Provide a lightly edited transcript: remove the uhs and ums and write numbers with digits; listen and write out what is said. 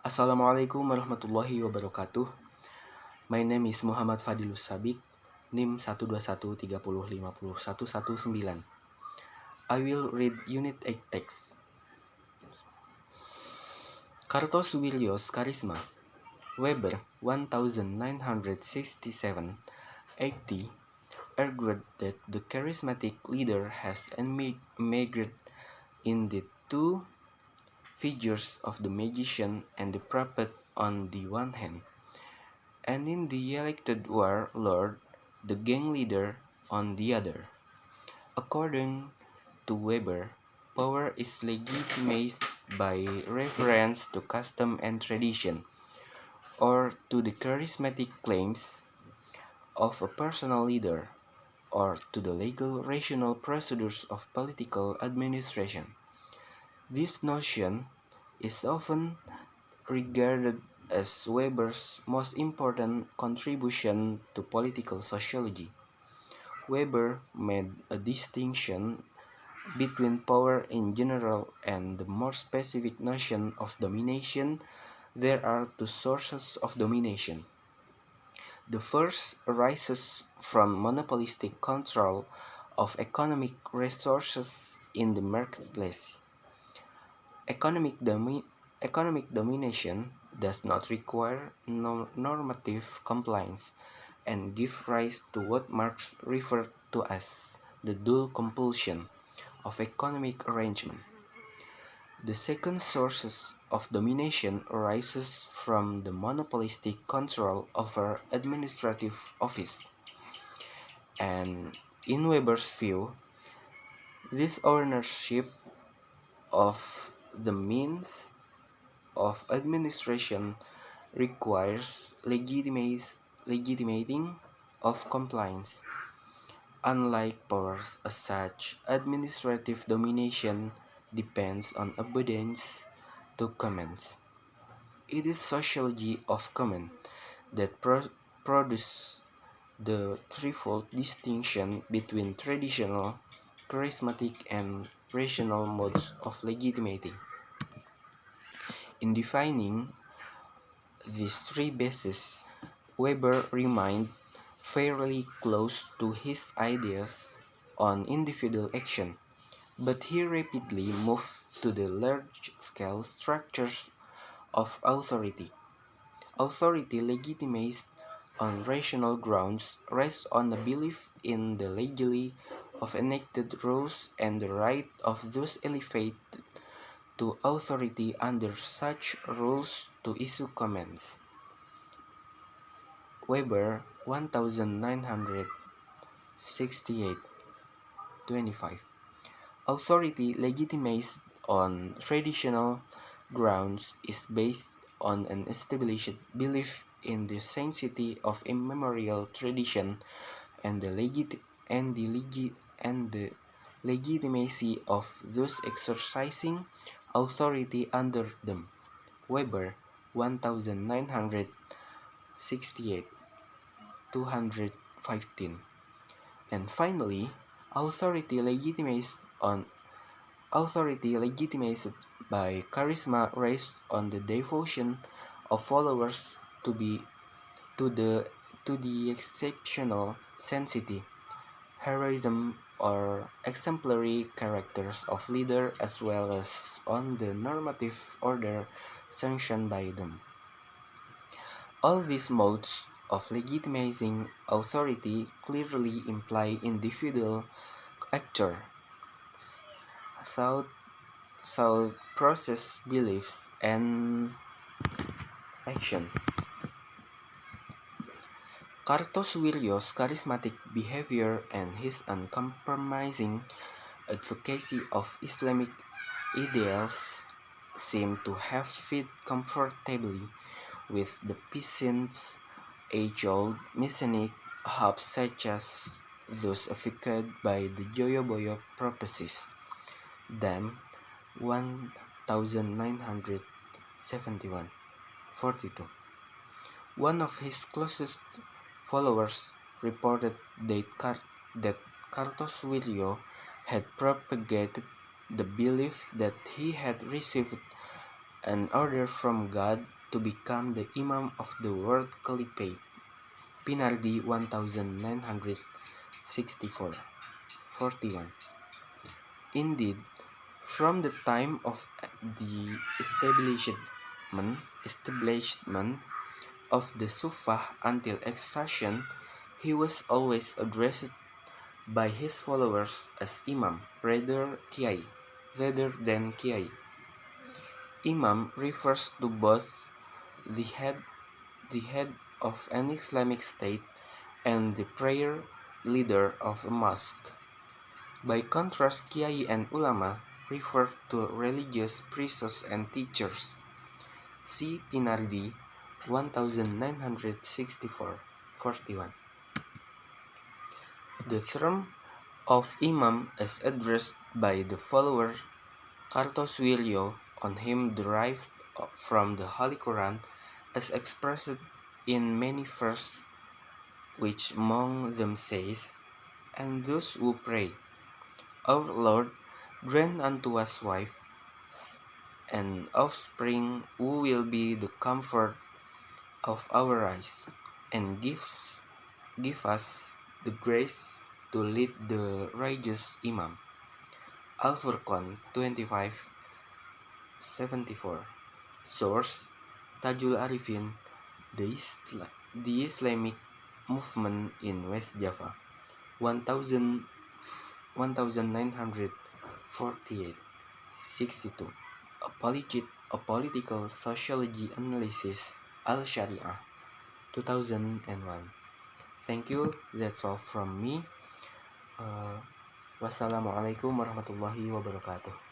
Assalamualaikum warahmatullahi wabarakatuh. My name is Muhammad Fadhilus Sabik, NIM 12130501119. I will read Unit 8 text. Kartosuwiryo's Charisma, Weber 1967, 80, argued that the charismatic leader has imagered in the two figures of the magician and the prophet on the one hand, and in the elected warlord, the gang leader, on the other. According to Weber, power is legitimized by reference to custom and tradition, or to the charismatic claims of a personal leader, or to the legal rational procedures of political administration. This notion is often regarded as Weber's most important contribution to political sociology. Weber made a distinction between power in general and the more specific notion of domination. There are two sources of domination. The first arises from monopolistic control of economic resources in the marketplace. Economic domination does not require normative compliance and give rise to what Marx referred to as the dual compulsion of economic arrangement. The second sources of domination arises from the monopolistic control over administrative office. And in Weber's view, this ownership of the means of administration requires legitimating of compliance. Unlike powers as such, administrative domination depends on obedience to commands. It is sociology of command that produces the threefold distinction between traditional, charismatic, and rational modes of legitimating. In defining these three bases, Weber remained fairly close to his ideas on individual action, but he rapidly moved to the large-scale structures of authority. Authority legitimized on rational grounds rests on a belief in the legality of enacted rules and the right of those elevated to authority under such rules to issue commands. Weber 1968, 25. Authority legitimized on traditional grounds is based on an established belief in the sanctity of immemorial tradition and the legitimacy of those exercising authority under them. Weber 1968, 215. And finally, authority legitimized by charisma rests on the devotion of followers to the exceptional sanctity, heroism, or exemplary characters of leader, as well as on the normative order sanctioned by them. All these modes of legitimizing authority clearly imply individual actor, thought process, beliefs, and action. Kartosuwiryo's charismatic behavior and his uncompromising advocacy of Islamic ideals seem to have fit comfortably with the peasants' age-old messianic hopes, such as those advocated by the Joyoboyo prophecies. Dam 1971, 42. One of his closest followers reported that Kartosuwiryo had propagated the belief that he had received an order from God to become the Imam of the World Caliphate. Pinardi 1964 41. Indeed, from the time of the establishment of the Suffah until exhaustion, he was always addressed by his followers as Imam rather than Kiai. Imam refers to both the head of an Islamic state and the prayer leader of a mosque. By contrast, Kiai and Ulama refer to religious priests and teachers. See Pinardi 1964 41. The term of Imam is addressed by the follower Kartosuwiryo on him derived from the Holy Quran as expressed in many verses, which among them says, "And those who pray, Our Lord, grant unto us wives and offspring who will be the comfort of our eyes, and give us the grace to lead the righteous Imam." Al-Furqan 25:74. Source: Tajul Arifin, the Islamic movement in West Java, 1948, 62. A political sociology analysis, Al-Sharia, 2001. Thank you. That's all from me. Wassalamualaikum warahmatullahi wabarakatuh.